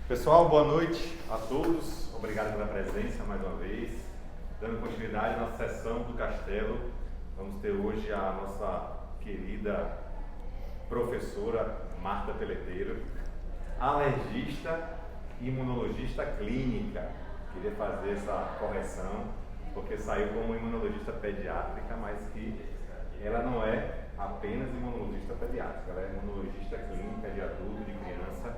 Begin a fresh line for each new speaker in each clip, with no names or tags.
Pessoal, boa noite a todos. Obrigado pela presença mais uma vez. Dando continuidade à nossa sessão do Castelo, vamos ter hoje a nossa querida professora Marta Peleteiro, alergista e imunologista clínica. Queria fazer essa correção, porque saiu como imunologista pediátrica, mas que ela não é apenas imunologista pediátrica, ela é imunologista clínica de adulto, de criança.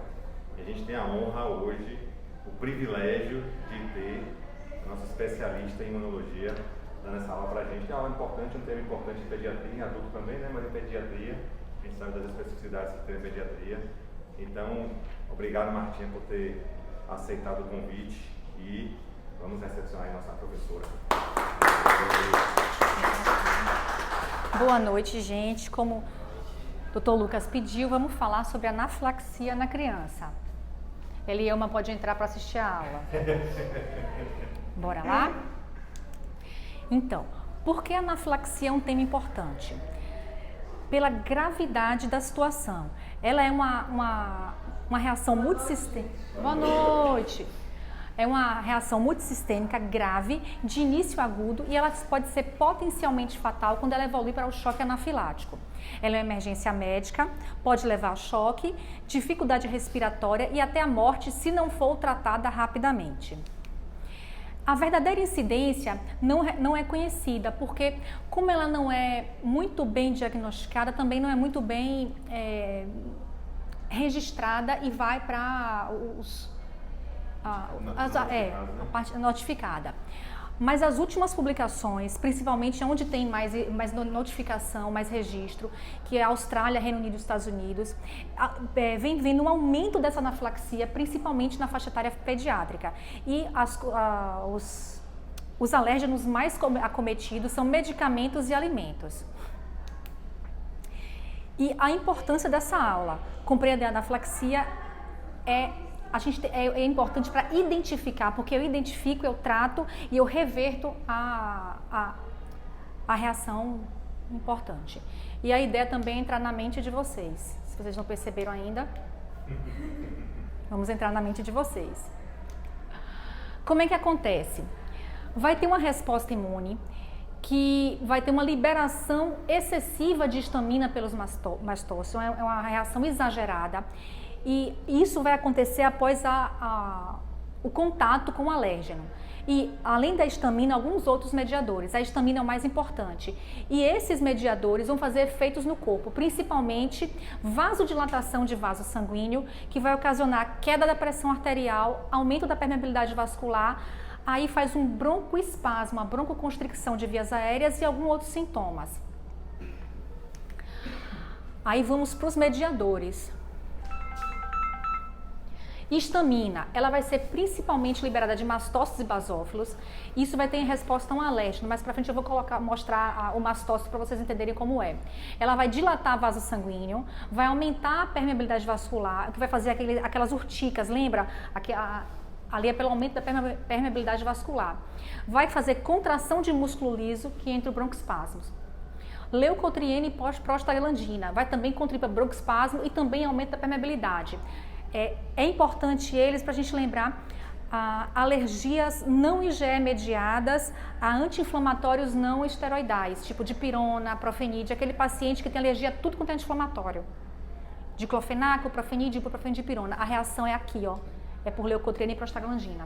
E a gente tem a honra hoje, o privilégio de ter a nossa especialista em imunologia dando essa aula pra gente. É uma aula importante, um tema importante em pediatria, em adulto também, né? Mas em pediatria, a gente sabe das especificidades que tem em pediatria. Então, obrigado, Martinha, por ter aceitado o convite e vamos recepcionar a nossa professora.
Boa noite, gente. Como o Dr. Lucas pediu, vamos falar sobre anafilaxia na criança. Elielma pode entrar para assistir a aula. Bora lá? Então, por que a anafilaxia é um tema importante? Pela gravidade da situação. Ela é uma reação multissistêmica. Boa noite! É uma reação multissistêmica grave, de início agudo, e ela pode ser potencialmente fatal quando ela evolui para o choque anafilático. Ela é uma emergência médica, pode levar a choque, dificuldade respiratória e até a morte se não for tratada rapidamente. A verdadeira incidência não é conhecida, porque como ela não é muito bem diagnosticada, também não é muito bem registrada e vai para a parte notificada. Mas as últimas publicações, principalmente onde tem mais notificação, mais registro, que é a Austrália, Reino Unido e Estados Unidos, vem vendo um aumento dessa anafilaxia, principalmente na faixa etária pediátrica. E os alérgenos mais acometidos são medicamentos e alimentos. E a importância dessa aula, compreender a anafilaxia, é importante para identificar, porque eu identifico, eu trato e eu reverto a reação importante. E a ideia também é entrar na mente de vocês. Se vocês não perceberam ainda, vamos entrar na mente de vocês. Como é que acontece? Vai ter uma resposta imune que vai ter uma liberação excessiva de histamina pelos mastócitos, é uma reação exagerada. E isso vai acontecer após o contato com o alérgeno. E, além da histamina, alguns outros mediadores. A histamina é o mais importante. E esses mediadores vão fazer efeitos no corpo, principalmente vasodilatação de vaso sanguíneo, que vai ocasionar queda da pressão arterial, aumento da permeabilidade vascular, aí faz um broncoespasmo, uma broncoconstricção de vias aéreas e alguns outros sintomas. Aí vamos para os mediadores. Histamina, ela vai ser principalmente liberada de mastócitos e basófilos. Isso vai ter em resposta a um alérgeno, mas para frente eu vou mostrar o mastócito para vocês entenderem como é. Ela vai dilatar vaso sanguíneo, vai aumentar a permeabilidade vascular, que vai fazer aquelas urticas, lembra? Ali é pelo aumento da permeabilidade vascular. Vai fazer contração de músculo liso, que entra o broncoespasmos. Leucotriene e prostaglandina, vai também contribuir para broncoespasmo e também aumento da permeabilidade. É importante eles para a gente lembrar alergias não IgE mediadas a anti-inflamatórios não esteroidais, tipo dipirona, profenide, aquele paciente que tem alergia a tudo quanto é anti-inflamatório. Diclofenaco, profenide, ibuprofeno, dipirona. A reação é aqui, ó. É por leucotriene e prostaglandina.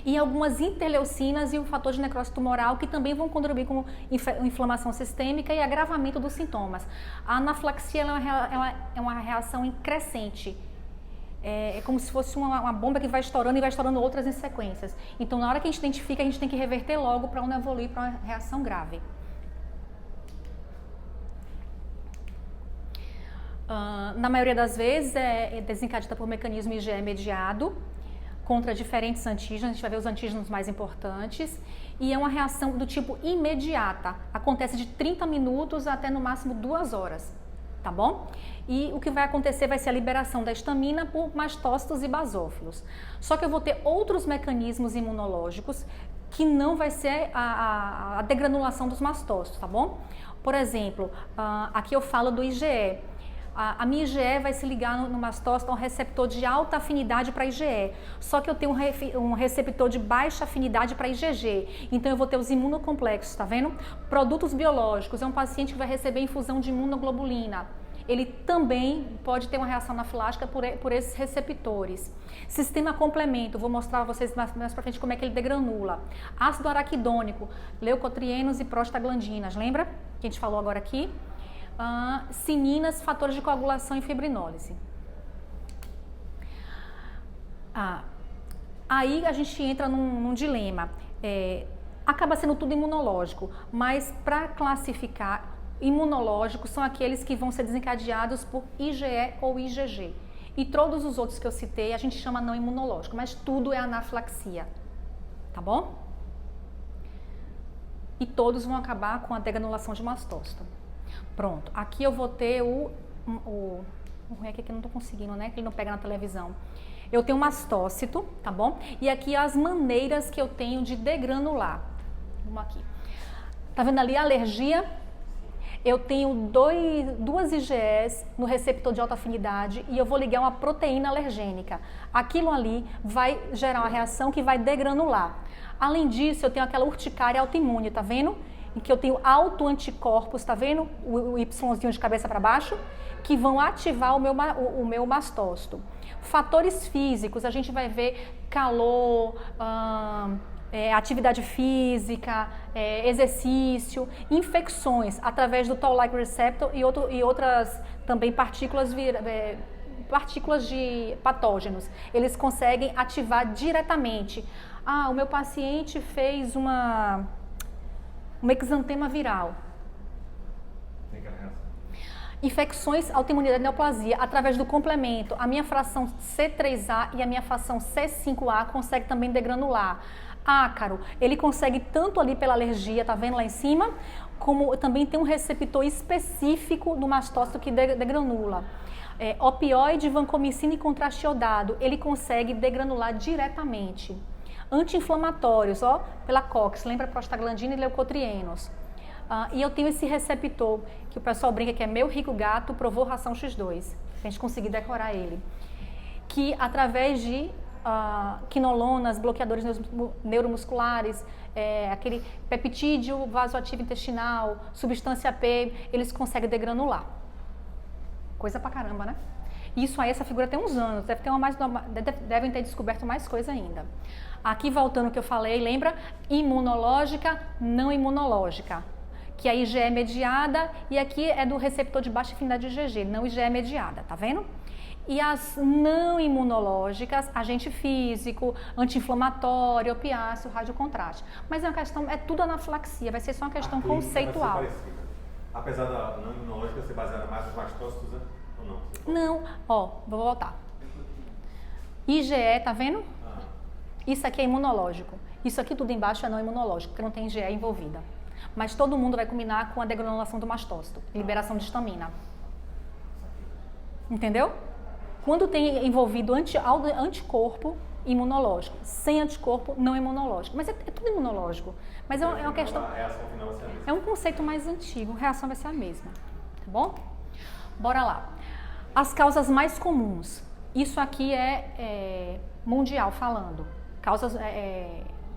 E algumas interleucinas e o fator de necrose tumoral que também vão contribuir com inflamação sistêmica e agravamento dos sintomas. A anafilaxia é uma reação crescente. É como se fosse uma bomba que vai estourando e vai estourando outras em sequências. Então, na hora que a gente identifica, a gente tem que reverter logo para não evoluir para uma reação grave. Na maioria das vezes, é desencadeada por mecanismo IgE mediado, contra diferentes antígenos, a gente vai ver os antígenos mais importantes, e é uma reação do tipo imediata, acontece de 30 minutos até no máximo 2 horas, tá bom? E o que vai acontecer vai ser a liberação da histamina por mastócitos e basófilos. Só que eu vou ter outros mecanismos imunológicos que não vai ser a degranulação dos mastócitos, tá bom? Por exemplo, aqui eu falo do IgE. A minha IgE vai se ligar no mastócito a um receptor de alta afinidade para IgE, só que eu tenho um receptor de baixa afinidade para IgG, então eu vou ter os imunocomplexos, tá vendo? Produtos biológicos, é um paciente que vai receber infusão de imunoglobulina. Ele também pode ter uma reação anafilática por esses receptores. Sistema complemento, vou mostrar a vocês mais pra frente como é que ele degranula. Ácido araquidônico, leucotrienos e prostaglandinas, lembra? Que a gente falou agora aqui. Cininas, fatores de coagulação e fibrinólise. Aí a gente entra num dilema. Acaba sendo tudo imunológico, mas para classificar, imunológicos são aqueles que vão ser desencadeados por IgE ou IgG. E todos os outros que eu citei a gente chama não imunológico, mas tudo é anafilaxia, tá bom? E todos vão acabar com a degranulação de mastócito. Pronto, aqui eu vou ter o ruim é que eu não tô conseguindo, né? Que ele não pega na televisão. Eu tenho mastócito, tá bom? E aqui as maneiras que eu tenho de degranular. Vamos aqui. Tá vendo ali a alergia? Eu tenho duas IgEs no receptor de alta afinidade e eu vou ligar uma proteína alergênica. Aquilo ali vai gerar uma reação que vai degranular. Além disso, eu tenho aquela urticária autoimune, tá vendo? Em que eu tenho autoanticorpos, tá vendo? O Yzinho de cabeça para baixo, que vão ativar o meu mastócito. Fatores físicos, a gente vai ver calor, atividade física, exercício, infecções através do Toll-like receptor e outras também partículas de patógenos. Eles conseguem ativar diretamente. O meu paciente fez um exantema viral. Infecções, autoimunidade e neoplasia, através do complemento. A minha fração C3A e a minha fração C5A conseguem também degranular. Ácaro, ele consegue tanto ali pela alergia, tá vendo lá em cima, como também tem um receptor específico no mastócito que degranula. Opioide, vancomicina e contraste iodado, ele consegue degranular diretamente. Anti-inflamatórios, pela COX, lembra prostaglandina e leucotrienos. E eu tenho esse receptor, que o pessoal brinca que é meu rico gato, provou ração X2, a gente conseguir decorar ele. Que através de quinolonas, bloqueadores neuromusculares, aquele peptídeo vasoativo intestinal, substância P, eles conseguem degranular. Coisa pra caramba, né? Isso aí, essa figura tem uns anos, devem ter descoberto mais coisa ainda. Aqui voltando ao que eu falei, lembra? Imunológica, não imunológica. Que a IgE é mediada e aqui é do receptor de baixa afinidade de IgG, não IgE mediada, tá vendo? E as não imunológicas, agente físico, anti-inflamatório, opiáceo, radiocontraste. Mas é uma questão, é tudo anafilaxia, vai ser só uma questão conceitual.
Apesar da não imunológica ser baseada mais nos mastócitos, né? Ou não?
Não, vou voltar. IgE, tá vendo? Isso aqui é imunológico. Isso aqui tudo embaixo é não imunológico, porque não tem IgE envolvida. Mas todo mundo vai combinar com a degranulação do mastócito, liberação de histamina. Entendeu? Quando tem envolvido anticorpo imunológico, sem anticorpo não imunológico. Mas é tudo imunológico. Mas é uma questão.
A reação final vai ser a mesma.
É um conceito mais antigo, a reação vai ser a mesma. Tá bom? Bora lá. As causas mais comuns. Isso aqui é mundial falando. Causas.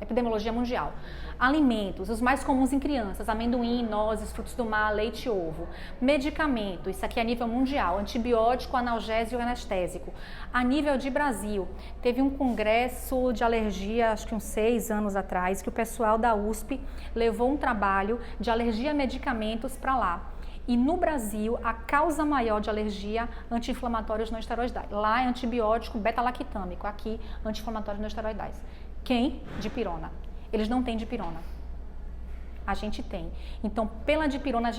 Epidemiologia mundial. Alimentos, os mais comuns em crianças, amendoim, nozes, frutos do mar, leite e ovo. Medicamento, isso aqui é a nível mundial, antibiótico, analgésico e anestésico. A nível de Brasil, teve um congresso de alergia, acho que uns 6 anos atrás, que o pessoal da USP levou um trabalho de alergia a medicamentos para lá. E no Brasil, a causa maior de alergia, anti-inflamatórios não esteroidais. Lá é antibiótico beta-lactâmico, aqui anti-inflamatórios não esteroidais. Quem? Dipirona. Eles não têm dipirona. A gente tem. Então, pela dipirona,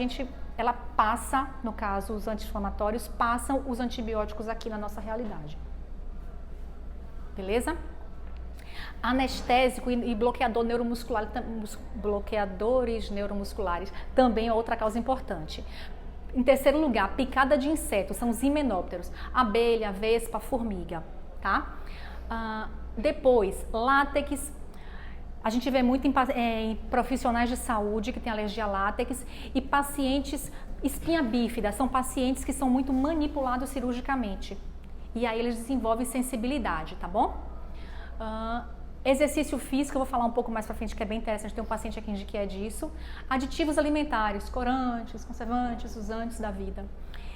ela passa, no caso, os anti-inflamatórios, passam os antibióticos aqui na nossa realidade. Beleza? Anestésico e bloqueador neuromuscular, bloqueadores neuromusculares, também é outra causa importante. Em terceiro lugar, picada de insetos, são os himenópteros, abelha, vespa, formiga, tá? Depois, látex, a gente vê muito em profissionais de saúde que têm alergia a látex e pacientes Espinha bífida são pacientes que são muito manipulados cirurgicamente. E aí eles desenvolvem sensibilidade, tá bom? Exercício físico, eu vou falar um pouco mais pra frente, que é bem interessante, tem um paciente aqui que é disso. Aditivos alimentares, corantes, conservantes, usantes da vida.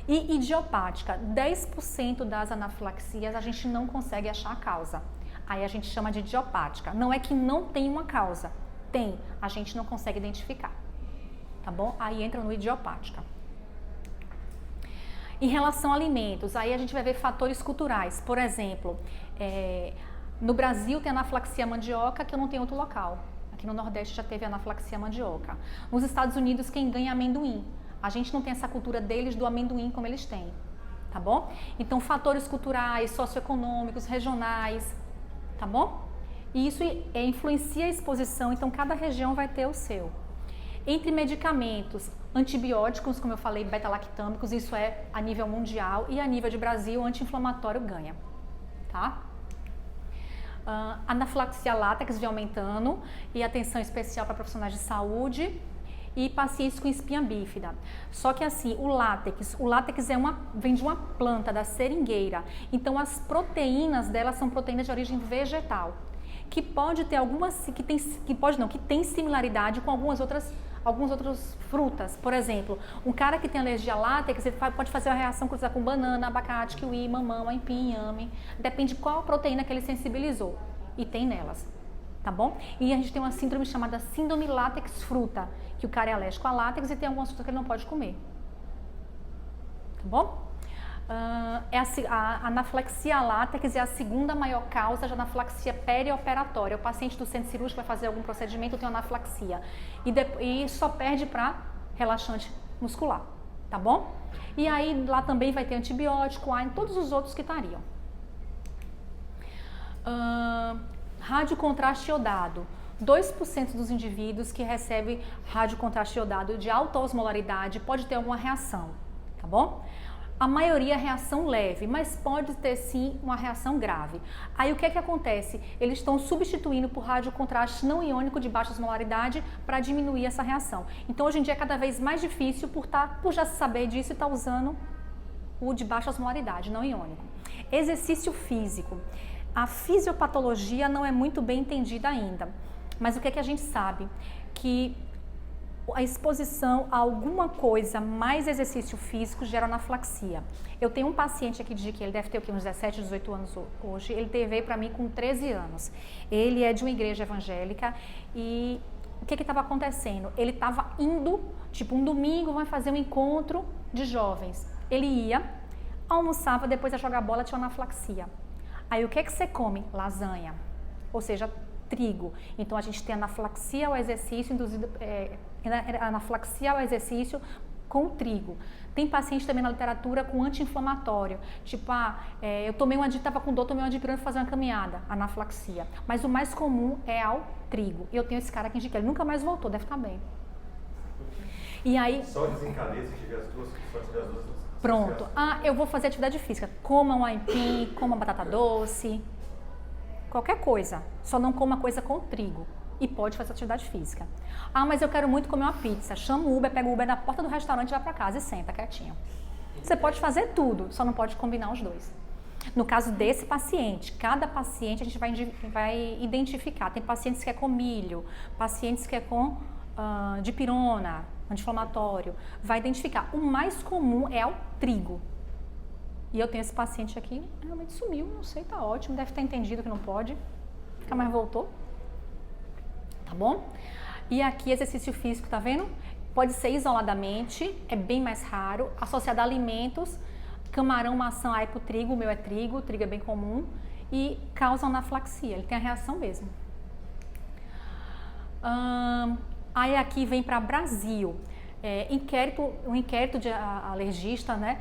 E idiopática, 10% das anafilaxias a gente não consegue achar a causa. Aí a gente chama de idiopática. Não é que não tem uma causa, tem, a gente não consegue identificar, tá bom? Aí entra no idiopática. Em relação a alimentos, aí a gente vai ver fatores culturais. Por exemplo, no Brasil tem anafilaxia mandioca que eu não tenho outro local. Aqui no Nordeste já teve anafilaxia mandioca. Nos Estados Unidos quem ganha é amendoim. A gente não tem essa cultura deles do amendoim como eles têm, tá bom? Então fatores culturais, socioeconômicos, regionais, tá bom? E isso influencia a exposição, então cada região vai ter o seu. Entre medicamentos, antibióticos, como eu falei, beta-lactâmicos, isso é a nível mundial, e a nível de Brasil, anti-inflamatório ganha, tá? Anafilaxia látex vem aumentando, e atenção especial para profissionais de saúde e pacientes com espinha bífida. Só que assim, o látex vem de uma planta, da seringueira, então as proteínas dela são proteínas de origem vegetal, que pode ter que tem similaridade com algumas outras frutas. Por exemplo, um cara que tem alergia a látex, ele pode fazer uma reação cruzada com banana, abacate, kiwi, mamão, aipim, inhame. Depende de qual proteína que ele sensibilizou. E tem nelas, tá bom? E a gente tem uma síndrome chamada síndrome látex fruta, que o cara é alérgico a látex e tem algumas frutas que ele não pode comer. Tá bom? A anafilaxia látex é a segunda maior causa de anafilaxia perioperatória. O paciente do centro cirúrgico vai fazer algum procedimento, tem anafilaxia. E só perde para relaxante muscular, tá bom? E aí lá também vai ter antibiótico, todos os outros que estariam. Radiocontraste iodado. 2% dos indivíduos que recebem radiocontraste iodado de alta osmolaridade pode ter alguma reação, tá bom? A maioria é reação leve, mas pode ter sim uma reação grave. Aí o que é que acontece? Eles estão substituindo por radiocontraste não iônico de baixa osmolaridade para diminuir essa reação. Então hoje em dia é cada vez mais difícil por já saber disso e estar usando o de baixa osmolaridade, não iônico. Exercício físico. A fisiopatologia não é muito bem entendida ainda, mas o que é que a gente sabe? Que a exposição a alguma coisa mais exercício físico gera anafilaxia. Eu tenho um paciente aqui de que ele deve ter uns 17, 18 anos hoje, ele veio para mim com 13 anos. Ele é de uma igreja evangélica e o que estava acontecendo? Ele estava indo, tipo um domingo, vai fazer um encontro de jovens. Ele ia, almoçava, depois ia jogar bola, tinha anafilaxia. Aí o que é que você come? Lasanha, ou seja, trigo. Então a gente tem anafilaxia ao exercício induzido, anafilaxia ao exercício com trigo. Tem paciente também na literatura com anti-inflamatório, tipo, eu estava com dor, tomei uma dipirona para fazer uma caminhada, anafilaxia. Mas o mais comum é ao trigo. Eu tenho esse cara aqui que ele nunca mais voltou, deve estar bem. E aí,
só desencadeia se tiver as duas,
pronto. Eu vou fazer atividade física. Coma um aipim, coma batata doce, qualquer coisa. Só não coma coisa com trigo. E pode fazer atividade física. Mas eu quero muito comer uma pizza. Chama o Uber, pega o Uber na porta do restaurante, vai para casa e senta quietinho. Você pode fazer tudo, só não pode combinar os dois. No caso desse paciente, cada paciente a gente vai identificar. Tem pacientes que é com milho, pacientes que é com dipirona, anti-inflamatório. Vai identificar. O mais comum é ao trigo. E eu tenho esse paciente aqui, realmente sumiu, não sei, tá ótimo, deve ter entendido que não pode. Nunca mais voltou. Tá bom? E aqui exercício físico, tá vendo? Pode ser isoladamente, é bem mais raro, associado a alimentos, camarão, maçã, aipo, trigo, o meu é trigo, o trigo é bem comum, e causa anafilaxia, ele tem a reação mesmo. Aí aqui vem para Brasil, um inquérito de alergista, né?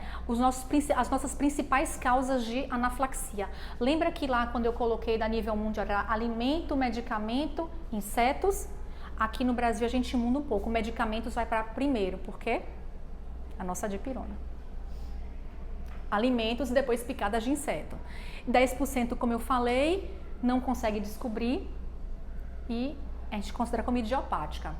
As nossas principais causas de anafilaxia. Lembra que lá quando eu coloquei da nível mundial era alimento, medicamento, insetos? Aqui no Brasil a gente muda um pouco, medicamentos vai para primeiro, por quê? A nossa dipirona. Alimentos e depois picadas de inseto. 10%, como eu falei, não consegue descobrir e a gente considera como idiopática.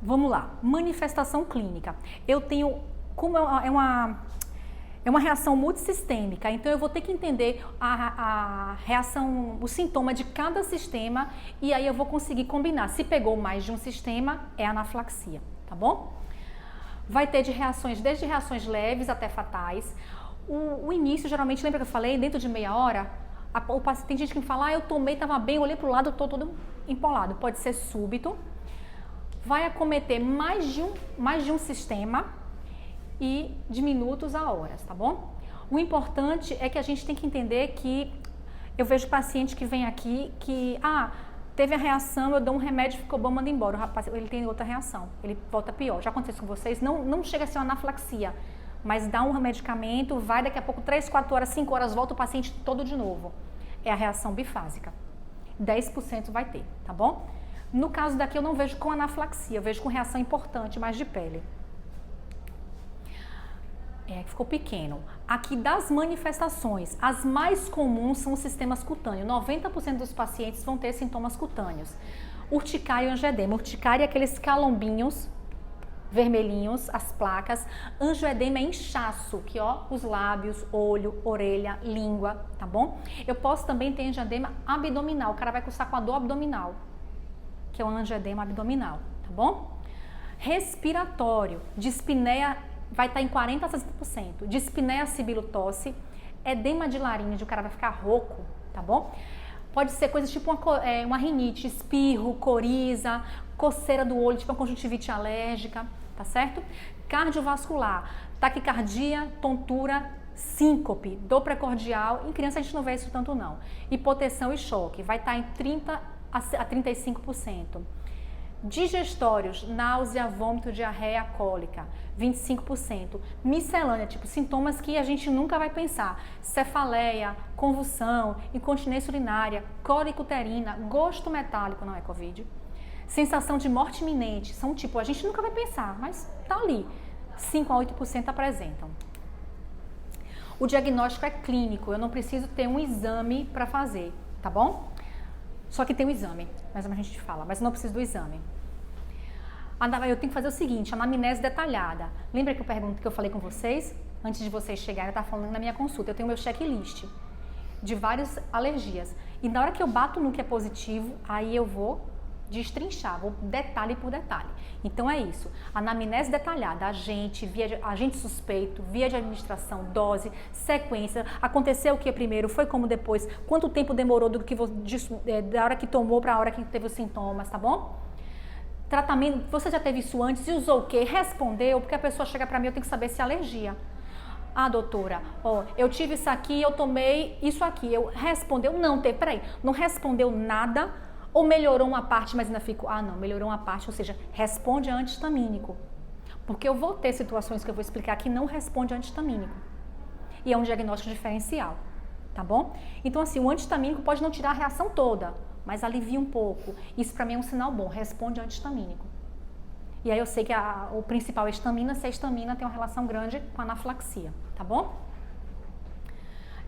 Vamos lá, manifestação clínica. Eu tenho, como é uma reação multissistêmica, então eu vou ter que entender a reação, o sintoma de cada sistema e aí eu vou conseguir combinar. Se pegou mais de um sistema, é anafilaxia, tá bom? Vai ter desde reações leves até fatais. O início, geralmente, lembra que eu falei, dentro de meia hora, tem gente que me fala, eu tomei, estava bem, olhei para o lado, estou todo empolado. Pode ser súbito. Vai acometer mais de um sistema e de minutos a horas, tá bom? O importante é que a gente tem que entender que eu vejo paciente que vem aqui que, teve a reação, eu dou um remédio, ficou bom, manda embora. O rapaz, ele tem outra reação, ele volta pior. Já aconteceu com vocês? Não chega a ser uma anafilaxia, mas dá um medicamento, vai daqui a pouco 3, 4 horas, 5 horas, volta o paciente todo de novo. É a reação bifásica. 10% vai ter, tá bom? No caso daqui eu não vejo com anafilaxia, eu vejo com reação importante, mais de pele. Ficou pequeno. Aqui das manifestações, as mais comuns são os sistemas cutâneos. 90% dos pacientes vão ter sintomas cutâneos. Urticária e angioedema. Urticária é aqueles calombinhos vermelhinhos, as placas. Angioedema é inchaço, que os lábios, olho, orelha, língua, tá bom? Eu posso também ter angioedema abdominal. O cara vai cursar com a dor abdominal, que é o angioedema abdominal, tá bom? Respiratório, dispneia vai estar em 40% a 60%. Dispneia sibilotosse, edema de laríngea, o cara vai ficar rouco, tá bom? Pode ser coisas tipo uma rinite, espirro, coriza, coceira do olho, tipo uma conjuntivite alérgica, tá certo? Cardiovascular, taquicardia, tontura, síncope, dor precordial. Em criança a gente não vê isso tanto não. Hipotensão e choque, vai estar em 30% a 35%. Digestórios, náusea, vômito, diarreia, cólica, 25%. Miscelânea, tipo sintomas que a gente nunca vai pensar. Cefaleia, convulsão, incontinência urinária, cólica uterina, gosto metálico, não é Covid. Sensação de morte iminente, são tipo, a gente nunca vai pensar, mas tá ali. 5 a 8% apresentam. O diagnóstico é clínico, eu não preciso ter um exame para fazer, tá bom? Só que tem o exame, mas a gente fala, mas não preciso do exame. Eu tenho que fazer o seguinte, anamnese detalhada. Lembra que eu falei com vocês? Antes de vocês chegarem, eu estava falando na minha consulta, eu tenho meu checklist de várias alergias. E na hora que eu bato no que é positivo, aí eu vou destrinchar, vou detalhe por detalhe. Então é isso, anamnese detalhada, agente suspeito, via de administração, dose, sequência, aconteceu o que primeiro, foi como depois, quanto tempo demorou da hora que tomou para a hora que teve os sintomas, tá bom? Tratamento, você já teve isso antes e usou o quê? Respondeu, porque a pessoa chega para mim, eu tenho que saber se é alergia. Doutora, eu tive isso aqui, eu tomei isso aqui, respondeu, não teve, peraí, não respondeu nada, ou melhorou uma parte, mas ainda fico, não, melhorou uma parte, ou seja, responde a antihistamínico. Porque eu vou ter situações que eu vou explicar que não responde a antihistamínico. E é um diagnóstico diferencial, tá bom? Então, assim, o antihistamínico pode não tirar a reação toda, mas alivia um pouco. Isso para mim é um sinal bom, responde a antihistamínico. E aí eu sei que o principal é a histamina, se a histamina tem uma relação grande com a anafilaxia, tá bom?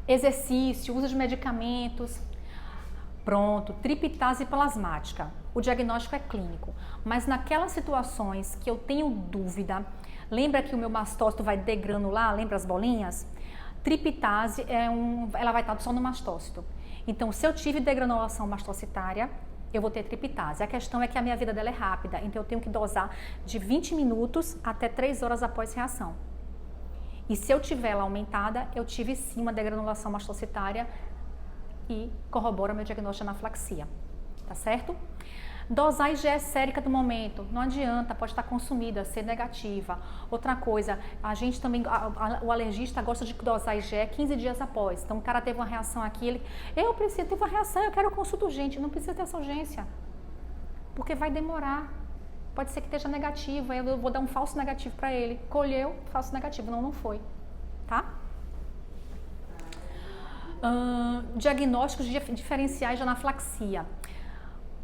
Exercício, uso de medicamentos. Pronto, triptase plasmática. O diagnóstico é clínico, mas naquelas situações que eu tenho dúvida, lembra que o meu mastócito vai degranular, lembra as bolinhas? Triptase ela vai estar só no mastócito. Então, se eu tive degranulação mastocitária, eu vou ter triptase. A questão é que a minha vida dela é rápida, então eu tenho que dosar de 20 minutos até 3 horas após reação. E se eu tiver ela aumentada, eu tive sim uma degranulação mastocitária e corrobora meu diagnóstico de anafilaxia, tá certo? Dosar IgE sérica do momento, não adianta, pode estar consumida, ser negativa. Outra coisa, a gente também, o alergista gosta de dosar IgE 15 dias após. Então o cara teve uma reação aqui, teve uma reação, eu quero consulta urgente, não precisa ter essa urgência, porque vai demorar. Pode ser que esteja negativo, aí eu vou dar um falso negativo para ele. Colheu, falso negativo, não foi, tá? Diagnósticos diferenciais de anafilaxia.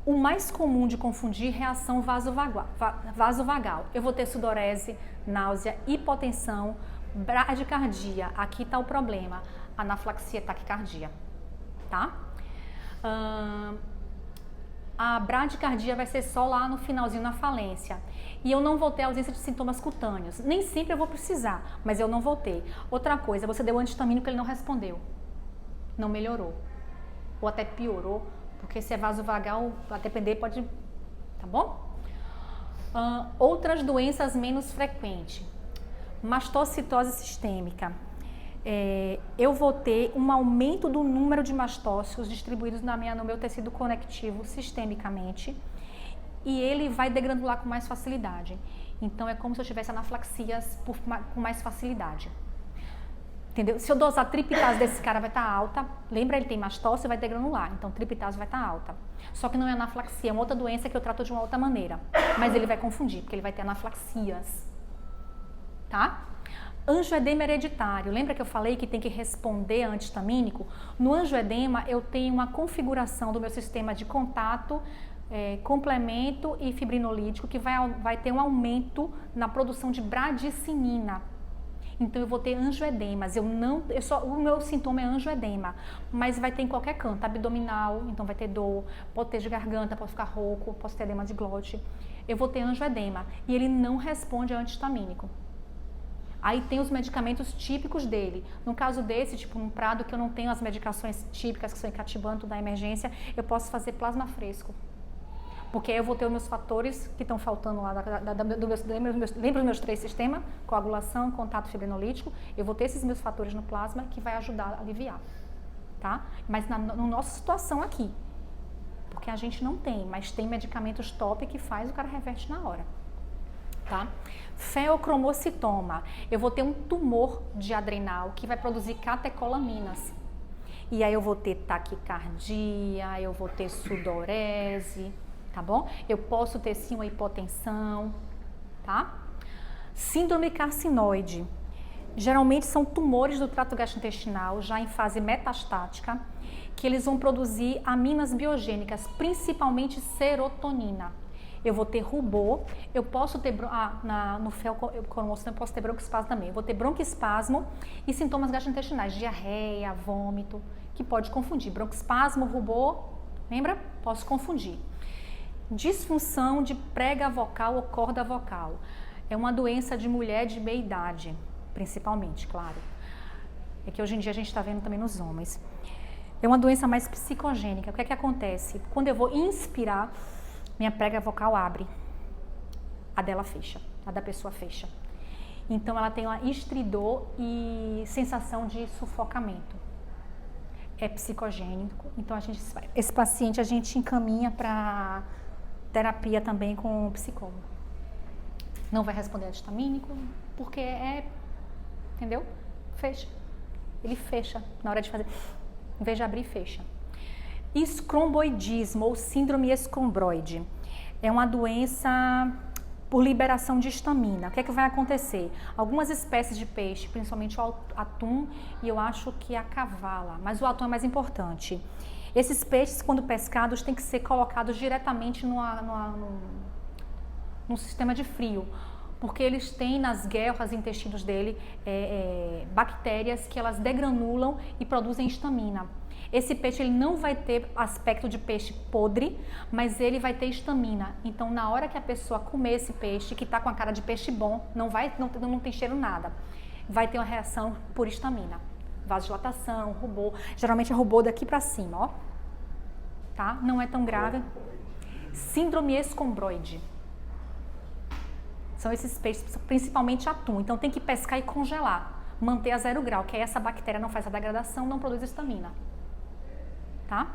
O mais comum de confundir reação vasovagal. Eu vou ter sudorese, náusea, hipotensão, bradicardia. Aqui está o problema, anafilaxia, taquicardia, tá? a bradicardia vai ser só lá no finalzinho, na falência. E eu não vou ter ausência de sintomas cutâneos. Nem sempre eu vou precisar, mas eu não vou ter. Outra coisa, você deu antihistamínico, ele não respondeu. Não melhorou. Ou até piorou, porque se é vasovagal, a depender pode... Tá bom? Outras doenças menos frequentes. Mastocitose sistêmica. Eu vou ter um aumento do número de mastócitos distribuídos no meu tecido conectivo sistemicamente e ele vai degranular com mais facilidade. Então, é como se eu tivesse anaflaxias com mais facilidade. Entendeu? Se eu dosar triptase desse cara vai estar alta, lembra, ele tem mastócito e vai degranular, então triptase vai estar alta. Só que não é anaflaxia, é uma outra doença que eu trato de uma outra maneira, mas ele vai confundir, porque ele vai ter anaflaxias. Tá? Angioedema hereditário, lembra que eu falei que tem que responder a antihistamínico? No angioedema eu tenho uma configuração do meu sistema de contato, complemento e fibrinolítico que vai ter um aumento na produção de bradicinina. Então eu vou ter angioedemas, o meu sintoma é angioedema, mas vai ter em qualquer canto, abdominal, então vai ter dor, pode ter de garganta, pode ficar rouco, posso ter edema de glote. Eu vou ter angioedema e ele não responde a antihistamínico. Aí tem os medicamentos típicos dele. No caso desse, tipo um prado que eu não tenho as medicações típicas que são encativantes da emergência, eu posso fazer plasma fresco. Porque aí eu vou ter os meus fatores que estão faltando lá, lembra os meus 3 sistemas? Coagulação, contato fibrinolítico. Eu vou ter esses meus fatores no plasma que vai ajudar a aliviar. Tá? Mas na nossa situação aqui, porque a gente não tem, mas tem medicamentos top que faz o cara reverte na hora. Tá? Feocromocitoma, eu vou ter um tumor de adrenal que vai produzir catecolaminas. E aí eu vou ter taquicardia, eu vou ter sudorese, tá bom? Eu posso ter sim uma hipotensão, tá? Síndrome carcinoide. Geralmente são tumores do trato gastrointestinal, já em fase metastática, que eles vão produzir aminas biogênicas, principalmente serotonina. Eu vou ter rubor, eu posso ter, no feocromocitoma eu posso ter broncoespasmo também. Eu vou ter broncoespasmo e sintomas gastrointestinais, diarreia, vômito, que pode confundir. Broncoespasmo, rubor, lembra? Posso confundir. Disfunção de prega vocal ou corda vocal. É uma doença de mulher de meia idade, principalmente, claro. É que hoje em dia a gente está vendo também nos homens. É uma doença mais psicogênica. O que é que acontece? Quando eu vou inspirar, minha prega vocal abre, a dela fecha, a da pessoa fecha. Então ela tem uma estridor e sensação de sufocamento. É psicogênico, então esse paciente a gente encaminha para terapia também com o psicólogo. Não vai responder antihistamínico, porque entendeu? Fecha. Ele fecha na hora de fazer, em vez de abrir, fecha. Escromboidismo ou síndrome escombroide é uma doença por liberação de histamina. O que é que vai acontecer? Algumas espécies de peixe, principalmente o atum e eu acho que a cavala, mas o atum é mais importante. Esses peixes, quando pescados, têm que ser colocados diretamente num sistema de frio, porque eles têm nas guelras e intestinos dele bactérias que elas degranulam e produzem histamina. Esse peixe ele não vai ter aspecto de peixe podre, mas ele vai ter histamina. Então, na hora que a pessoa comer esse peixe, que está com a cara de peixe bom, não tem cheiro nada, vai ter uma reação por histamina. Vasodilatação, rubor. Geralmente é rubor daqui para cima, ó. Tá? Não é tão grave. Síndrome escombroide. São esses peixes, principalmente atum. Então, tem que pescar e congelar. Manter a 0 grau, que aí essa bactéria não faz a degradação, não produz histamina. Tá?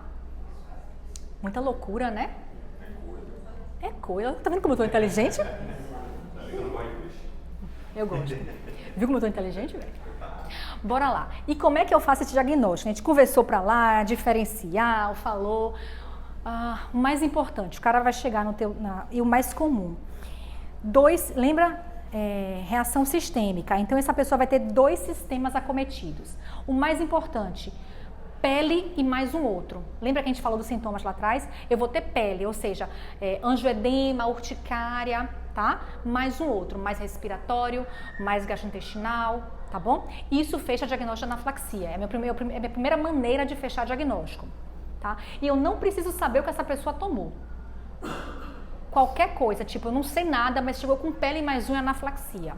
Muita loucura, né? É coisa. Tá vendo como eu tô inteligente? Eu gosto. Viu como eu tô inteligente, velho? Bora lá. E como é que eu faço esse diagnóstico? A gente conversou pra lá, diferencial, falou. O mais importante, o cara vai chegar e o mais comum. Lembra? Reação sistêmica. Então, essa pessoa vai ter 2 sistemas acometidos. O mais importante, pele e mais um outro. Lembra que a gente falou dos sintomas lá atrás? Eu vou ter pele, ou seja, angioedema, urticária, tá? Mais um outro, mais respiratório, mais gastrointestinal, tá bom? Isso fecha diagnóstico de anaflaxia. É a minha primeira maneira de fechar diagnóstico, tá? E eu não preciso saber o que essa pessoa tomou. Qualquer coisa, tipo, eu não sei nada, mas chegou com pele mais unha, anaflaxia.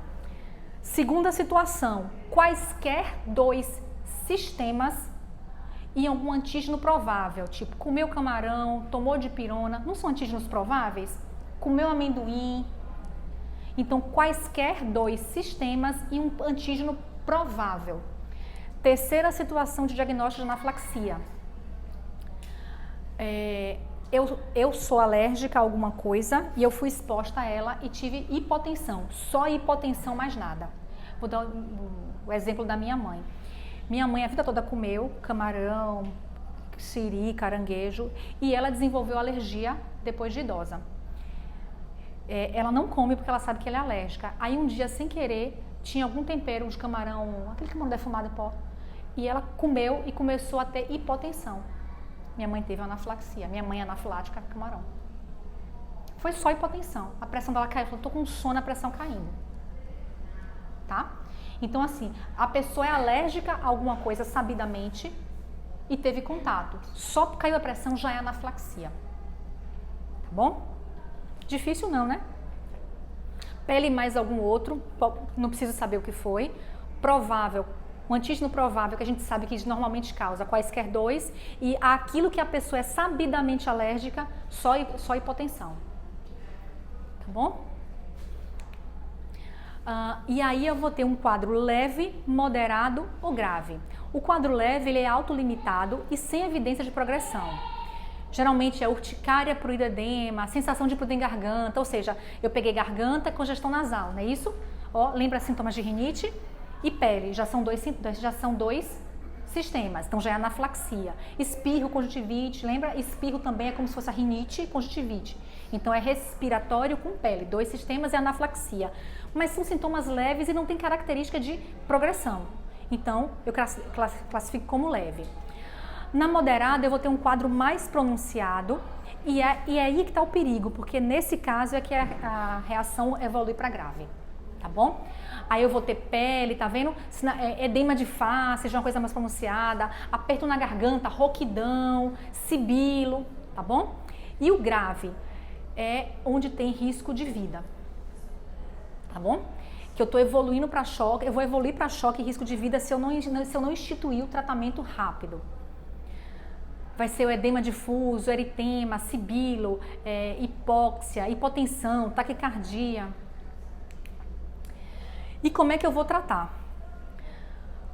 Segunda situação, quaisquer 2 sistemas e algum antígeno provável, tipo, comeu camarão, tomou dipirona, não são antígenos prováveis? Comeu amendoim. Então, quaisquer 2 sistemas e um antígeno provável. Terceira situação de diagnóstico de anaflaxia. Eu sou alérgica a alguma coisa e eu fui exposta a ela e tive hipotensão. Só hipotensão, mais nada. Vou dar o exemplo da minha mãe. Minha mãe a vida toda comeu camarão, siri, caranguejo e ela desenvolveu alergia depois de idosa. Ela não come porque ela sabe que ela é alérgica. Aí um dia, sem querer, tinha algum tempero de camarão, aquele camarão defumado em pó, e ela comeu e começou a ter hipotensão. Minha mãe teve anaflaxia. Minha mãe é anafilática a camarão. Foi só hipotensão. A pressão dela caiu. Ela falou, tô com sono, a pressão caindo. Tá? Então, assim, a pessoa é alérgica a alguma coisa sabidamente e teve contato. Só caiu a pressão, já é anaflaxia. Tá bom? Difícil não, né? Pele mais algum outro, não preciso saber o que foi. Provável, um antígeno provável que a gente sabe que normalmente causa quaisquer 2 e aquilo que a pessoa é sabidamente alérgica, só hipotensão. Tá bom? E aí eu vou ter um quadro leve, moderado ou grave. O quadro leve ele é autolimitado e sem evidência de progressão. Geralmente é urticária, prurido-edema, sensação de prurido em garganta, ou seja, eu peguei garganta, congestão nasal, não é isso? Ó, lembra sintomas de rinite e pele, já são dois sistemas, então já é anaflaxia. Espirro, conjuntivite, lembra? Espirro também é como se fosse a rinite e conjuntivite. Então é respiratório com pele, 2 sistemas e anaflaxia. Mas são sintomas leves e não tem característica de progressão. Então eu classifico como leve. Na moderada eu vou ter um quadro mais pronunciado e é aí que está o perigo, porque nesse caso é que a reação evolui para grave, tá bom? Aí eu vou ter pele, tá vendo? Edema de face, já é uma coisa mais pronunciada, aperto na garganta, rouquidão, sibilo, tá bom? E o grave é onde tem risco de vida, tá bom? Que eu estou evoluindo para choque, eu vou evoluir para choque e risco de vida se eu não instituir o tratamento rápido. Vai ser o edema difuso, eritema, sibilo, hipóxia, hipotensão, taquicardia. E como é que eu vou tratar?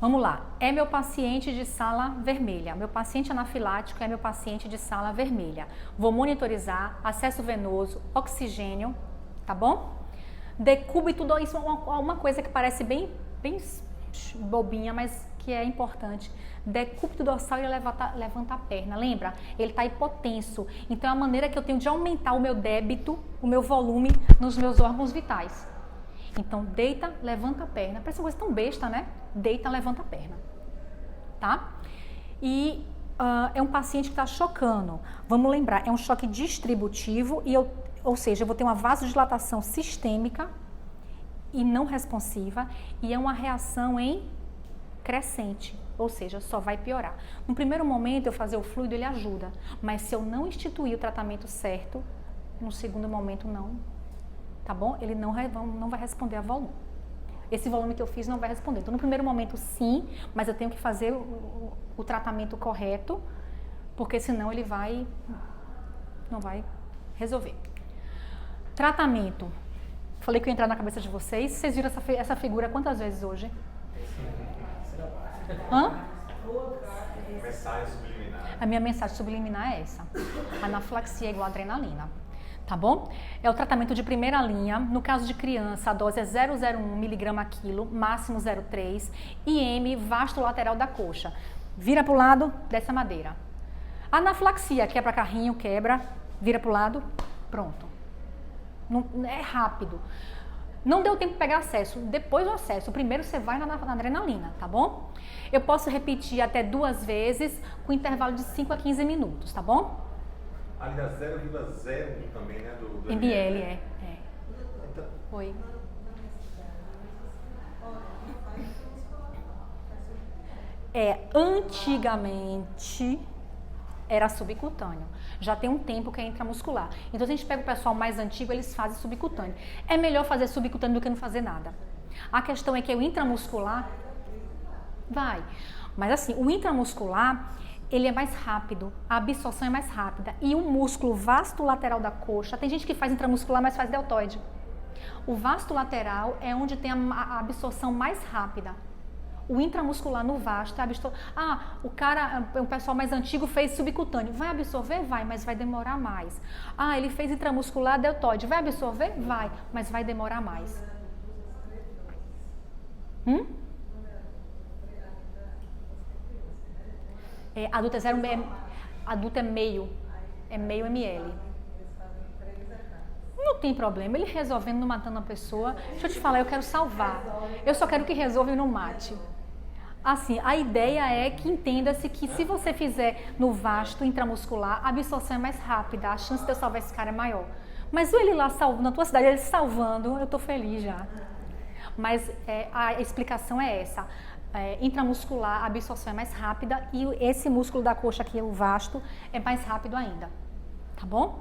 Vamos lá. É meu paciente de sala vermelha. Meu paciente anafilático é meu paciente de sala vermelha. Vou monitorizar, acesso venoso, oxigênio, tá bom? Decúbito, isso é uma coisa que parece bem bobinha, mas que é importante. Decúbito dorsal e levanta a perna, lembra? Ele está hipotenso, então é a maneira que eu tenho de aumentar o meu débito, o meu volume nos meus órgãos vitais. Então, deita, levanta a perna. Parece uma coisa tão besta, né? Deita, levanta a perna, tá? E é um paciente que está chocando. Vamos lembrar, é um choque distributivo, ou seja, eu vou ter uma vasodilatação sistêmica e não responsiva, e é uma reação em crescente, ou seja, só vai piorar. No primeiro momento, eu fazer o fluido, ele ajuda, mas se eu não instituir o tratamento certo, no segundo momento não, tá bom? Ele não vai responder a volume. Esse volume que eu fiz não vai responder. Então, no primeiro momento, sim, mas eu tenho que fazer o tratamento correto, porque senão ele não vai resolver. Tratamento. Falei que eu ia entrar na cabeça de vocês. Vocês viram essa figura quantas vezes hoje? Hã?
Mensagem subliminar.
A minha mensagem subliminar é essa. Anaflaxia é igual a adrenalina. Tá bom? É o tratamento de primeira linha. No caso de criança, a dose é 0,01 mg a quilo, máximo 0,3. IM, vasto lateral da coxa. Vira para o lado, desce a madeira. Anaflaxia, quebra carrinho, quebra, vira para o lado, pronto. Não, é rápido. Não deu tempo de pegar acesso, depois do acesso, primeiro você vai na adrenalina, tá bom? Eu posso repetir até 2 vezes com intervalo de 5 a 15 minutos, tá bom?
Ali dá 0,01 também, né? Do
ml,
Então,
Oi. Era subcutâneo. Já tem um tempo que é intramuscular. Então, se a gente pega o pessoal mais antigo, eles fazem subcutâneo. É melhor fazer subcutâneo do que não fazer nada. A questão é que o intramuscular vai. Mas assim, o intramuscular, ele é mais rápido, a absorção é mais rápida. E o músculo vasto lateral da coxa, tem gente que faz intramuscular, mas faz deltoide. O vasto lateral é onde tem a absorção mais rápida. O intramuscular no vasto é absorver. O pessoal mais antigo fez subcutâneo. Vai absorver? Vai, mas vai demorar mais. Ele fez intramuscular deltoide. Vai absorver? Vai, mas vai demorar mais. Adulto é 0, adulto é meio ml. Não tem problema, ele resolvendo, não matando a pessoa. Deixa eu te falar, eu quero salvar. Eu só quero que resolva e não mate. Assim, a ideia é que entenda-se que se você fizer no vasto intramuscular, a absorção é mais rápida, a chance de eu salvar esse cara é maior. Mas ele lá salvando, na tua cidade, ele salvando, eu tô feliz já. Mas a explicação é essa. Intramuscular, a absorção é mais rápida e esse músculo da coxa aqui, o vasto, é mais rápido ainda. Tá bom?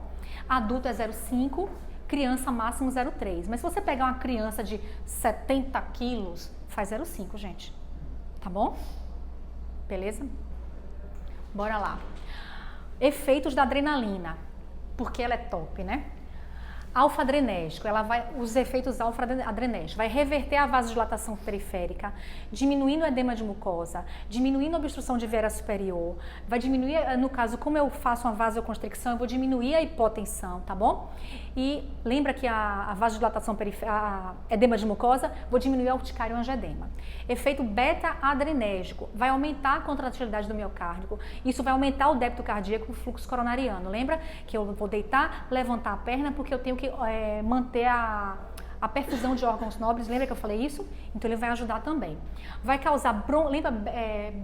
Adulto é 0,5, criança máximo 0,3. Mas se você pegar uma criança de 70 quilos, faz 0,5, gente. Tá bom? Beleza? Bora lá. Efeitos da adrenalina. Porque ela é top, né? Alfa-adrenérgico, os efeitos alfa-adrenérgicos, vai reverter a vasodilatação periférica, diminuindo o edema de mucosa, diminuindo a obstrução de veia superior, vai diminuir, no caso, como eu faço uma vasoconstricção, eu vou diminuir a hipotensão, tá bom? E lembra que a vasodilatação periférica, edema de mucosa, vou diminuir a urticária e o angedema. Efeito beta-adrenérgico, vai aumentar a contratilidade do miocárdio, isso vai aumentar o débito cardíaco e o fluxo coronariano. Lembra que eu vou deitar, levantar a perna, porque eu tenho que manter a perfusão de órgãos nobres, lembra que eu falei isso? Então ele vai ajudar também. Vai causar,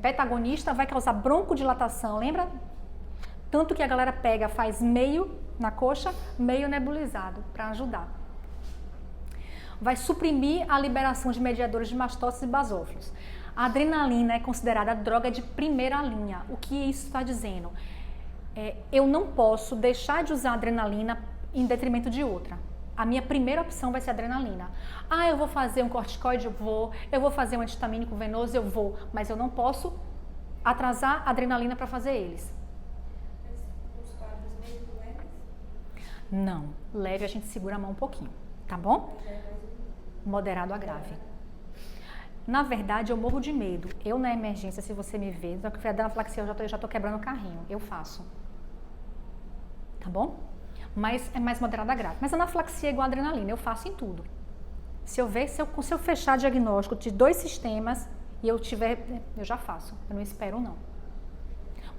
beta-agonista vai causar broncodilatação, lembra? Tanto que a galera faz meio na coxa, meio nebulizado, para ajudar. Vai suprimir a liberação de mediadores de mastócitos e basófilos. A adrenalina é considerada a droga de primeira linha. O que isso está dizendo? Eu não posso deixar de usar a adrenalina em detrimento de outra. A minha primeira opção vai ser a adrenalina. Eu vou fazer um corticoide? Eu vou fazer um antihistamínico venoso? Eu vou. Mas eu não posso atrasar a adrenalina para fazer eles.
Os quadros meio leves?
Não. Leve a gente segura a mão um pouquinho, tá bom? Moderado a grave. Na verdade, eu morro de medo. Eu na emergência, se você me ver, só que foi a anaflaxia, eu já tô quebrando o carrinho. Eu faço. Tá bom? Mas é mais moderada a grave. Mas a anaflaxia é igual a adrenalina, eu faço em tudo. Se eu fechar diagnóstico de 2 sistemas e eu já faço, eu não espero não.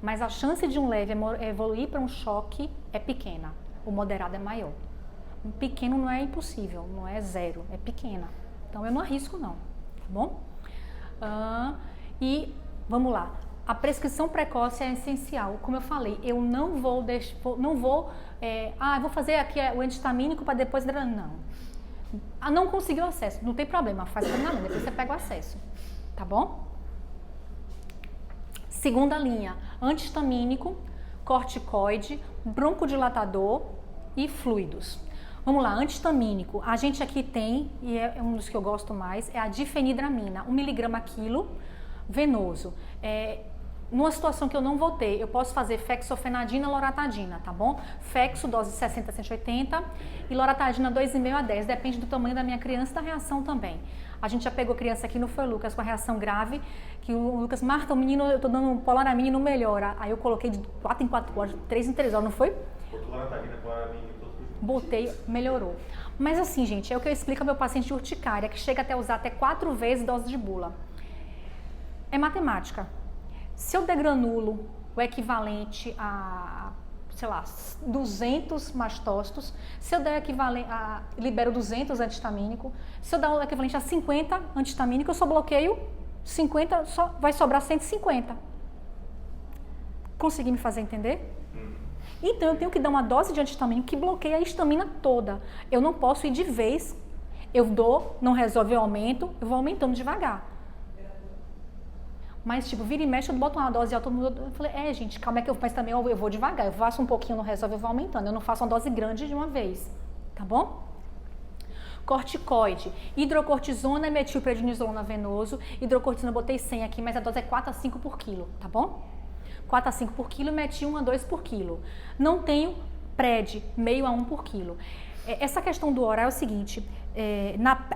Mas a chance de um leve evoluir para um choque é pequena, o moderado é maior. Um pequeno não é impossível, não é 0, é pequena. Então eu não arrisco não, tá bom? E vamos lá. A prescrição precoce é essencial. Como eu falei, eu não vou vou fazer aqui o antihistamínico para depois... Não. Não conseguiu acesso, não tem problema, faz adrenalina, depois você pega o acesso. Tá bom? Segunda linha, antihistamínico, corticoide, broncodilatador e fluidos. Vamos lá, antihistamínico. A gente aqui tem, e é um dos que eu gosto mais, é a difenidramina, 1 mg a quilo, venoso. Numa situação que eu não vou ter, eu posso fazer fexofenadina, loratadina, tá bom? Fexo, dose 60 a 180 e loratadina 2,5 a 10, depende do tamanho da minha criança e da reação também. A gente já pegou criança aqui, não foi o Lucas, com a reação grave, que o Lucas, Marta, o menino, eu tô dando polaramina e não melhora. Aí eu coloquei de 4 em 4 horas, de 3 em 3 horas, não foi?
Botou loratadina, polaramina e tudo.
Botei, melhorou. Mas assim, gente, é o que eu explico ao meu paciente de urticária, que chega até usar até 4 vezes dose de bula. É matemática. Se eu degranulo o equivalente a, 200 mastócitos, se eu der libero 200 antihistamínico, se eu der o equivalente a 50 antihistamínico, eu só bloqueio 50, vai sobrar 150. Consegui me fazer entender? Então eu tenho que dar uma dose de antihistamínico que bloqueia a histamina toda. Eu não posso ir de vez, eu dou, não resolve o aumento, eu vou aumentando devagar. Mas, tipo, vira e mexe, eu boto uma dose alta, todo mundo... Eu falei, gente, calma, mas também eu vou devagar. Eu faço um pouquinho, não resolve, eu vou aumentando. Eu não faço uma dose grande de uma vez, tá bom? Corticoide, hidrocortisona e metilprednisolona venoso. Hidrocortisona eu botei 100 aqui, mas a dose é 4 a 5 por quilo, tá bom? 4 a 5 por quilo, metil 1 a 2 por quilo. Não tenho PRED, meio a 1 por quilo. Essa questão do oral é o seguinte,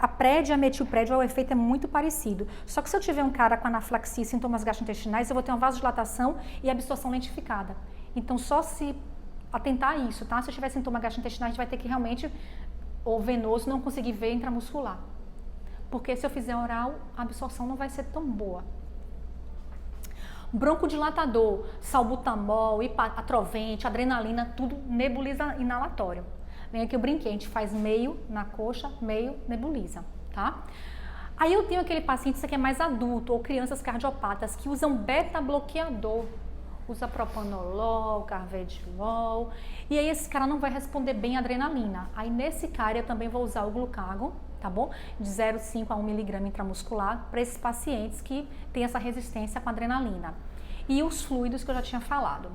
a PRED e a metilpred, o efeito é muito parecido. Só que se eu tiver um cara com anaflaxia e sintomas gastrointestinais, eu vou ter uma vasodilatação e absorção lentificada. Então, só se atentar a isso, tá? Se eu tiver sintoma gastrointestinal, a gente vai ter que realmente, ou venoso, não conseguir ver intramuscular. Porque se eu fizer oral, a absorção não vai ser tão boa. Broncodilatador, salbutamol, atrovente, adrenalina, tudo nebuliza inalatório. Lembra que eu brinquei, a gente faz meio na coxa, meio nebuliza, tá? Aí eu tenho aquele paciente, isso aqui é mais adulto, ou crianças cardiopatas, que usam beta-bloqueador. Usa propanolol, carvedilol, e aí esse cara não vai responder bem à adrenalina. Aí nesse cara eu também vou usar o glucagon, tá bom? De 0,5 a 1 miligrama intramuscular para esses pacientes que têm essa resistência com a adrenalina. E os fluidos que eu já tinha falado.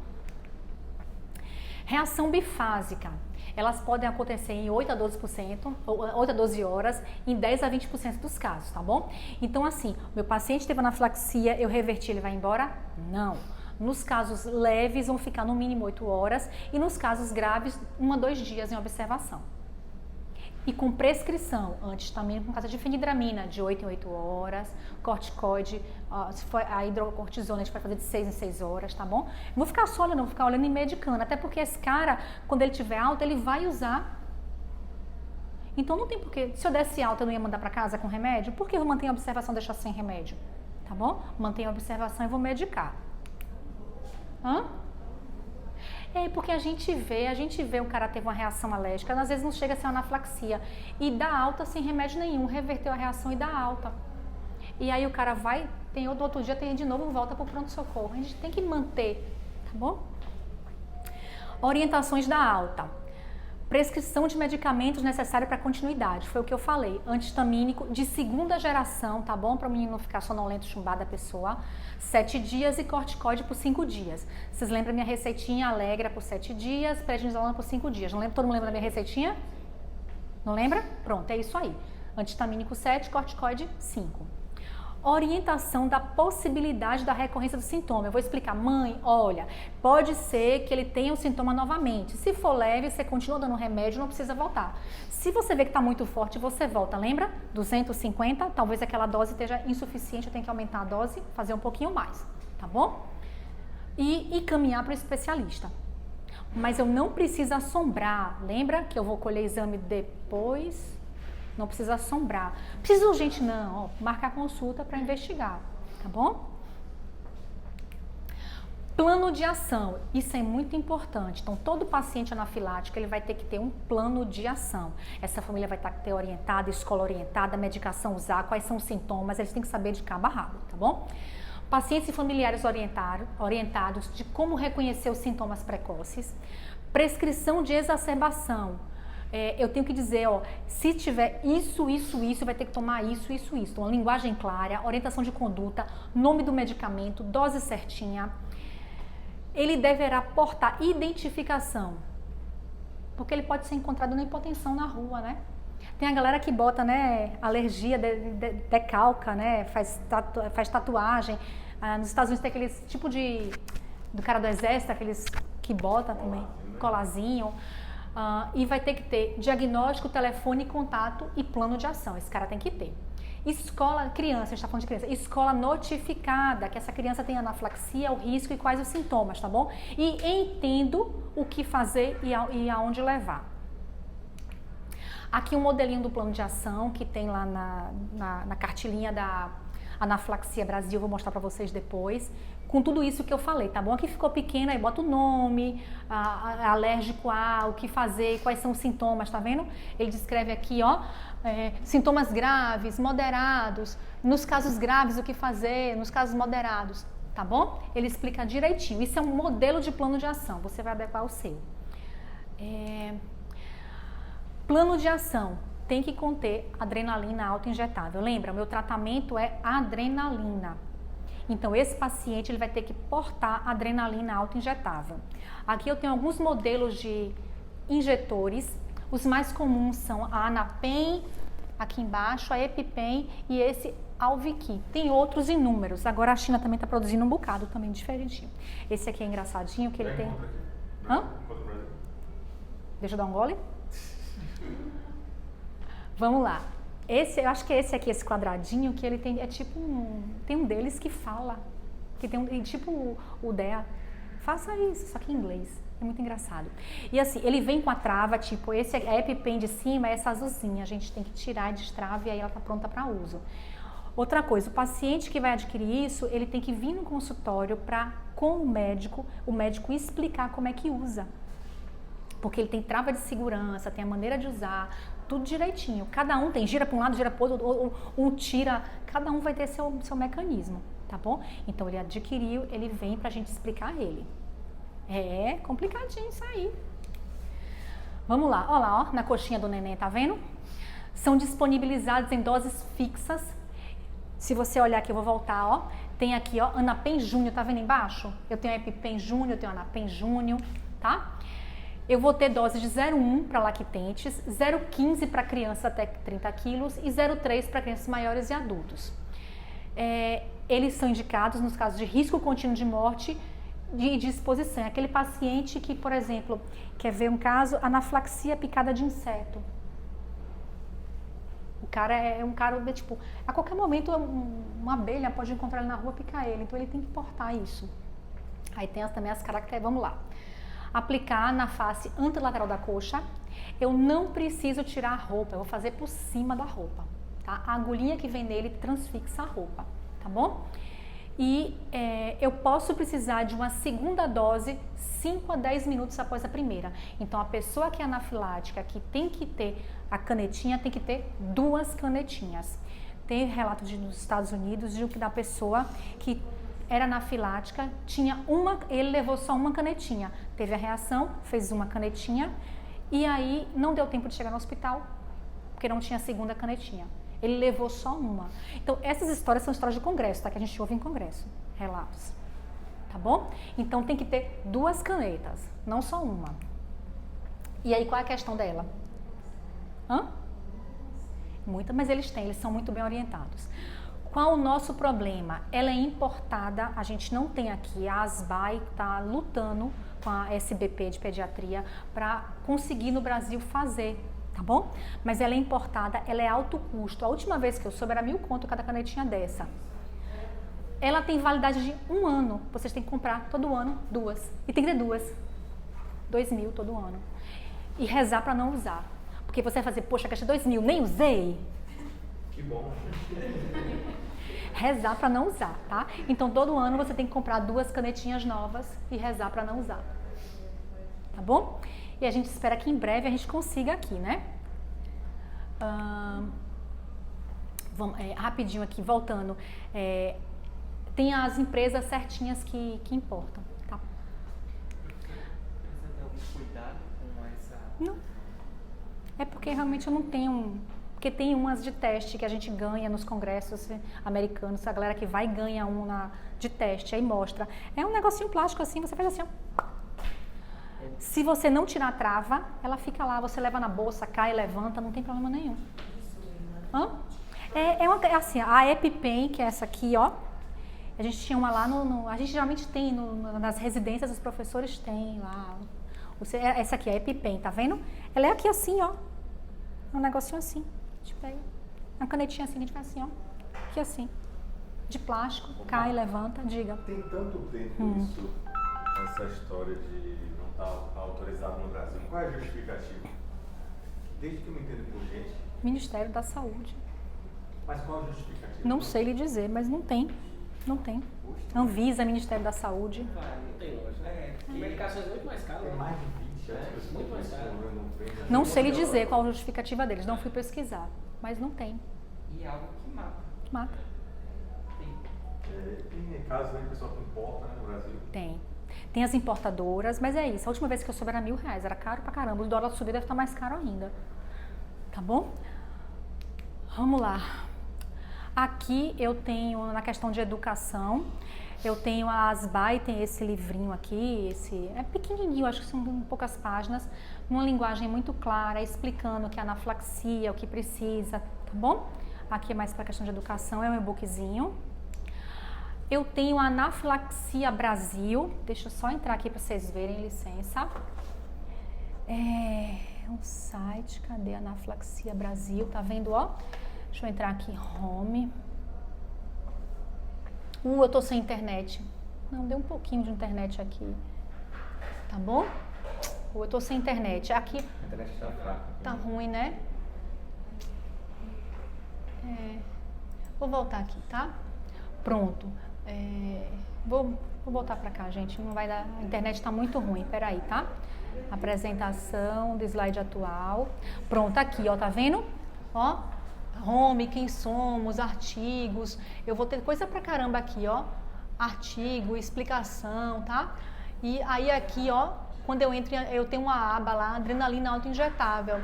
Reação bifásica. Elas podem acontecer em 8 a 12%, 8 a 12 horas, em 10 a 20% dos casos, tá bom? Então assim, meu paciente teve anaflaxia, eu reverti, ele vai embora? Não. Nos casos leves vão ficar no mínimo 8 horas e nos casos graves 1 a 2 dias em observação. E com prescrição, antihistamínico, no caso de fenidramina, de 8 em 8 horas, corticoide, se for a hidrocortisona, a gente vai fazer de 6 em 6 horas, tá bom? Não vou ficar só olhando, vou ficar olhando e medicando, até porque esse cara, quando ele tiver alta, ele vai usar. Então não tem porquê, se eu desse alta eu não ia mandar para casa com remédio, por que eu mantenho a observação e deixar sem remédio? Tá bom? Mantenho a observação e vou medicar. Hã? Porque a gente vê o cara teve uma reação alérgica, às vezes não chega a ser uma anaflaxia, e dá alta sem remédio nenhum, reverteu a reação e dá alta. E aí o cara vai, tem outro dia, tem de novo, volta para o pronto-socorro. A gente tem que manter, tá bom? Orientações da alta. Prescrição de medicamentos necessários para continuidade, foi o que eu falei. Antihistamínico de segunda geração, tá bom? Para o menino não ficar sonolento, chumbado a pessoa. 7 dias e corticoide por 5 dias. Vocês lembram minha receitinha? Alegra por 7 dias, prednisolona por 5 dias. Não lembra? Todo mundo lembra da minha receitinha? Não lembra? Pronto, é isso aí. Antihistamínico 7, corticoide 5. Orientação da possibilidade da recorrência do sintoma. Eu vou explicar, mãe, olha, pode ser que ele tenha o sintoma novamente. Se for leve, você continua dando remédio, não precisa voltar. Se você vê que está muito forte, você volta, lembra? 250, talvez aquela dose esteja insuficiente, eu tenho que aumentar a dose, fazer um pouquinho mais, tá bom? E caminhar para o especialista. Mas eu não preciso assombrar, lembra que eu vou colher exame depois? Não precisa assombrar. Precisa urgente não, marcar consulta para investigar, tá bom? Plano de ação, isso é muito importante. Então, todo paciente anafilático, ele vai ter que ter um plano de ação. Essa família vai ter orientada, escola orientada, medicação usar, quais são os sintomas, eles têm que saber de cabo a rabo, tá bom? Pacientes e familiares orientados de como reconhecer os sintomas precoces. Prescrição de exacerbação. Eu tenho que dizer, se tiver isso, vai ter que tomar isso. Então, uma linguagem clara, orientação de conduta, nome do medicamento, dose certinha. Ele deverá portar identificação, porque ele pode ser encontrado na hipotensão na rua, né? Tem a galera que bota, né, alergia, decalca, né, faz tatuagem. Nos Estados Unidos tem aqueles tipo do cara do exército, aqueles que bota também, colazinho. E vai ter que ter diagnóstico, telefone, contato e plano de ação. Esse cara tem que ter. Escola, criança, a gente está falando de criança. Escola notificada que essa criança tem anaflaxia, o risco e quais os sintomas, tá bom? E entendo o que fazer e aonde levar. Aqui um modelinho do plano de ação que tem lá na cartilinha da Anaflaxia Brasil, vou mostrar para vocês depois. Com tudo isso que eu falei, tá bom? Aqui ficou pequeno, aí bota o nome, alérgico a, o que fazer, quais são os sintomas, tá vendo? Ele descreve aqui, sintomas graves, moderados, nos casos graves o que fazer, nos casos moderados, tá bom? Ele explica direitinho, isso é um modelo de plano de ação, você vai adequar o seu. Plano de ação tem que conter adrenalina auto-injetável. Lembra, meu tratamento é adrenalina. Então, esse paciente ele vai ter que portar adrenalina auto-injetável. Aqui eu tenho alguns modelos de injetores. Os mais comuns são a Anapen, aqui embaixo, a EpiPen e esse Alviqui. Tem outros inúmeros. Agora a China também está produzindo um bocado também diferentinho. Esse aqui é engraçadinho, que ele tem... Hã? Deixa eu dar um gole? Vamos lá. Esse, eu acho que é esse aqui, esse quadradinho, que ele tem, é tipo tem um deles que fala, que tem tipo o DEA. Faça isso, só que em inglês. É muito engraçado. E assim, ele vem com a trava, tipo, esse a EpiPen de cima é essa azulzinha, a gente tem que tirar, destrava e aí ela tá pronta para uso. Outra coisa, o paciente que vai adquirir isso, ele tem que vir no consultório com o médico explicar como é que usa. Porque ele tem trava de segurança, tem a maneira de usar, tudo direitinho. Cada um tem, gira para um lado, gira para o outro, ou um tira, cada um vai ter seu mecanismo, tá bom? Então ele adquiriu, ele vem pra gente explicar ele. É complicadinho isso aí. Vamos lá, olha lá, ó, na coxinha do neném, tá vendo? São disponibilizados em doses fixas. Se você olhar aqui, eu vou voltar, ó. Tem aqui, ó, Anapen Júnior, tá vendo embaixo? Eu tenho EpiPen Júnior, eu tenho Anapen Júnior, tá? Eu vou ter dose de 0,1 para lactentes, 0,15 para crianças até 30 quilos e 0,3 para crianças maiores e adultos. Eles são indicados nos casos de risco contínuo de morte de exposição. Aquele paciente que, por exemplo, quer ver um caso, anafilaxia picada de inseto. O cara é um cara, tipo, a qualquer momento uma abelha pode encontrar ele na rua e picar ele, então ele tem que portar isso. Aí tem também as características, vamos lá. Aplicar na face anterolateral da coxa. Eu não preciso tirar a roupa, eu vou fazer por cima da roupa, tá? A agulhinha que vem nele transfixa a roupa, tá bom? E eu posso precisar de uma segunda dose 5 a 10 minutos após a primeira. Então, a pessoa que é anafilática, que tem que ter a canetinha, tem que ter 2 canetinhas. Tem relato nos Estados Unidos de que da pessoa que era anafilática, ele levou só uma canetinha. Teve a reação, fez uma canetinha e aí não deu tempo de chegar no hospital, porque não tinha a segunda canetinha. Ele levou só uma. Então, essas histórias são histórias de congresso, tá? Que a gente ouve em congresso, relatos. Tá bom? Então, tem que ter 2 canetas, não só uma. E aí, qual é a questão dela? Hã? Muita, mas eles são muito bem orientados. Qual o nosso problema? Ela é importada, a gente não tem aqui, a ASBAI está lutando com a SBP de pediatria para conseguir no Brasil fazer, tá bom? Mas ela é importada, ela é alto custo. A última vez que eu soube era 1.000 conto cada canetinha dessa. Ela tem validade de 1 ano, vocês têm que comprar todo ano 2. E tem que ter 2. 2.000 todo ano. E rezar para não usar. Porque você vai fazer, poxa, gastei 2.000, nem usei.
Que bom.
Rezar para não usar, tá? Então, todo ano você tem que comprar 2 canetinhas novas e rezar para não usar. Tá bom? E a gente espera que em breve a gente consiga aqui, né? Rapidinho aqui, voltando. Tem as empresas certinhas que importam, tá?
Precisa ter algum cuidado com essa...
Não. É porque realmente eu não tenho... Porque tem umas de teste que a gente ganha nos congressos americanos, a galera que vai ganha uma de teste, aí mostra. É um negocinho plástico assim, você faz assim, ó. Se você não tirar a trava, ela fica lá, você leva na bolsa, cai, levanta, não tem problema nenhum. Hã? Assim, a EpiPen, que é essa aqui, ó. A gente tinha uma lá a gente geralmente tem nas residências, os professores têm lá. Essa aqui é a EpiPen, tá vendo? Ela é aqui assim, ó. Um negocinho assim. A gente pega uma canetinha assim, a gente faz assim, ó. Aqui assim. De plástico, cai, levanta, diga.
Tem tanto tempo isso, essa história de não estar autorizado no Brasil. Qual é a justificativa? Desde que eu me entendo por gente.
Ministério da Saúde.
Mas qual a justificativa?
Não sei lhe dizer, mas não tem. Não tem. Anvisa, Ministério da Saúde.
Não tem lógica. Medicações muito mais caras.
Tem mais de 20 anos.
Muito mais caro.
Não sei lhe dizer qual a justificativa deles. Não fui pesquisar. Mas não tem.
E é algo que mata.
Mata.
Tem casos aí, pessoal que importa, né, no Brasil?
Tem. Tem as importadoras, mas é isso. A última vez que eu soube era R$1.000. Era caro pra caramba. O dólar subir deve estar mais caro ainda. Tá bom? Vamos lá. Aqui eu tenho, na questão de educação, eu tenho a Asbai, tem esse livrinho aqui, é pequenininho, acho que são poucas páginas, numa linguagem muito clara, explicando o que é anafilaxia, o que precisa, tá bom? Aqui é mais para a questão de educação, é um e-bookzinho. Eu tenho a Anafilaxia Brasil, deixa eu só entrar aqui para vocês verem, licença. É um site, cadê a Anafilaxia Brasil, tá vendo, ó? Deixa eu entrar aqui, home. Eu tô sem internet. Não, deu um pouquinho de internet aqui. Tá bom? Eu tô sem internet. Aqui.
A internet tá fraca.
Tá ruim, né? Vou voltar aqui, tá? Pronto. Vou voltar pra cá, gente. Não vai dar. A internet tá muito ruim. Peraí, tá? Apresentação do slide atual. Pronto, aqui, ó. Tá vendo? Ó. Home, quem somos, artigos. Eu vou ter coisa pra caramba aqui, ó. Artigo, explicação, tá? E aí aqui, ó, quando eu entro, eu tenho uma aba lá, adrenalina autoinjetável.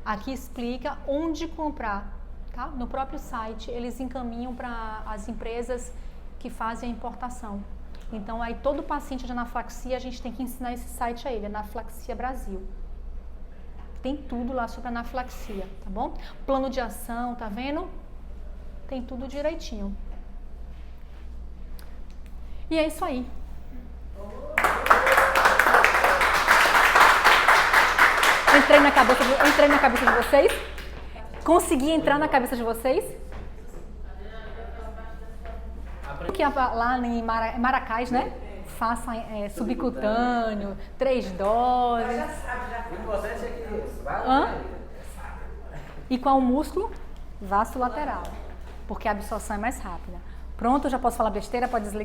Aqui explica onde comprar, tá? No próprio site, eles encaminham para as empresas que fazem a importação. Então, aí todo paciente de anafilaxia, a gente tem que ensinar esse site a ele, Anafilaxia Brasil. Tem tudo lá sobre anafilaxia, tá bom? Plano de ação, tá vendo? Tem tudo direitinho. E é isso aí. Entrei na cabeça de vocês? Consegui entrar na cabeça de vocês? Porque lá em Maracás, né? Faça subcutâneo, 3 doses.
O importante é que
Hã? E qual o músculo? Vasto lateral. Porque a absorção é mais rápida. Pronto, já posso falar besteira? Pode desligar.